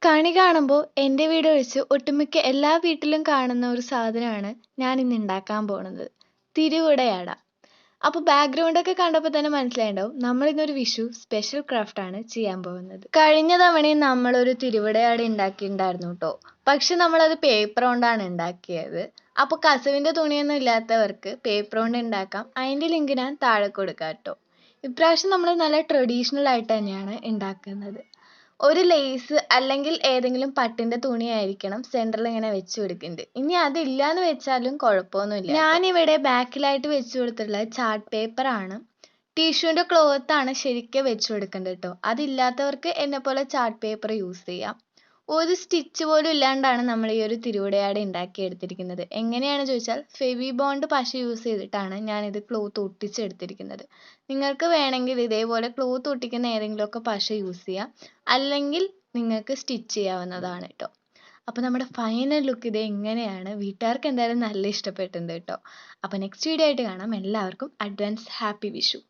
കണി കാണുമ്പോൾ എൻ്റെ വീട് ഒഴിച്ച് ഒട്ടുമിക്ക എല്ലാ വീട്ടിലും കാണുന്ന ഒരു സാധനമാണ് ഞാൻ ഇന്ന് ഉണ്ടാക്കാൻ പോണത്. തിരുവുടയാട. അപ്പോൾ ബാക്ക്ഗ്രൗണ്ടൊക്കെ കണ്ടപ്പോൾ തന്നെ മനസ്സിലായിട്ടുണ്ടാവും നമ്മൾ ഇന്നൊരു വിഷു സ്പെഷ്യൽ ക്രാഫ്റ്റ് ആണ് ചെയ്യാൻ പോകുന്നത്. കഴിഞ്ഞ തവണയും നമ്മളൊരു തിരുവുടയാട ഉണ്ടാക്കിയിട്ടുണ്ടായിരുന്നു കേട്ടോ. പക്ഷെ നമ്മളത് പേപ്പർ കൊണ്ടാണ് ഉണ്ടാക്കിയത്. അപ്പോൾ കസവിൻ്റെ തുണിയൊന്നും ഇല്ലാത്തവർക്ക് പേപ്പർ കൊണ്ട് ഉണ്ടാക്കാം. അതിൻ്റെ ലിങ്ക് ഞാൻ താഴെ കൊടുക്കാം കേട്ടോ. ഇപ്രാവശ്യം നമ്മൾ നല്ല ട്രഡീഷണൽ ആയിട്ട് തന്നെയാണ് ഉണ്ടാക്കുന്നത്. ഒരു ലേസ് അല്ലെങ്കിൽ ഏതെങ്കിലും പട്ടിന്റെ തുണി ആയിരിക്കണം സെന്ററിൽ ഇങ്ങനെ വെച്ച് കൊടുക്കുന്നത്. ഇനി അതില്ലാന്ന് വെച്ചാലും കുഴപ്പമൊന്നുമില്ല. ഞാനിവിടെ ബാക്കിലായിട്ട് വെച്ച് കൊടുത്തിട്ടുള്ളത് ചാർട്ട് പേപ്പർ ആണ്. ടിഷ്യൂന്റെ ക്ലോത്ത് ആണ് ശരിക്കും വെച്ച് കൊടുക്കേണ്ടത് കേട്ടോ. അതില്ലാത്തവർക്ക് എന്നെ പോലെ ചാർട്ട് പേപ്പർ യൂസ് ചെയ്യാം. ഒരു സ്റ്റിച്ച് പോലും ഇല്ലാണ്ടാണ് നമ്മൾ ഈ ഒരു തിരുവുടയാട ഉണ്ടാക്കിയെടുത്തിരിക്കുന്നത്. എങ്ങനെയാണ് ചോദിച്ചാൽ ഫെവി ബോണ്ട് പശ യൂസ് ചെയ്തിട്ടാണ് ഞാനിത് ക്ലോത്ത് ഒട്ടിച്ചെടുത്തിരിക്കുന്നത്. നിങ്ങൾക്ക് വേണമെങ്കിൽ ഇതേപോലെ ക്ലോത്ത് ഒട്ടിക്കുന്ന ഏതെങ്കിലുമൊക്കെ പശ യൂസ് ചെയ്യാം, അല്ലെങ്കിൽ നിങ്ങൾക്ക് സ്റ്റിച്ച് ചെയ്യാവുന്നതാണ് കേട്ടോ. അപ്പോൾ നമ്മുടെ ഫൈനൽ ലുക്ക് ഇത് എങ്ങനെയാണ്, വീട്ടുകാർക്ക് എന്തായാലും നല്ല ഇഷ്ടപ്പെട്ടിട്ടുണ്ട് കേട്ടോ. അപ്പോൾ നെക്സ്റ്റ് വീഡിയോ ആയിട്ട് കാണാം. എല്ലാവർക്കും അഡ്വാൻസ് ഹാപ്പി വിഷു.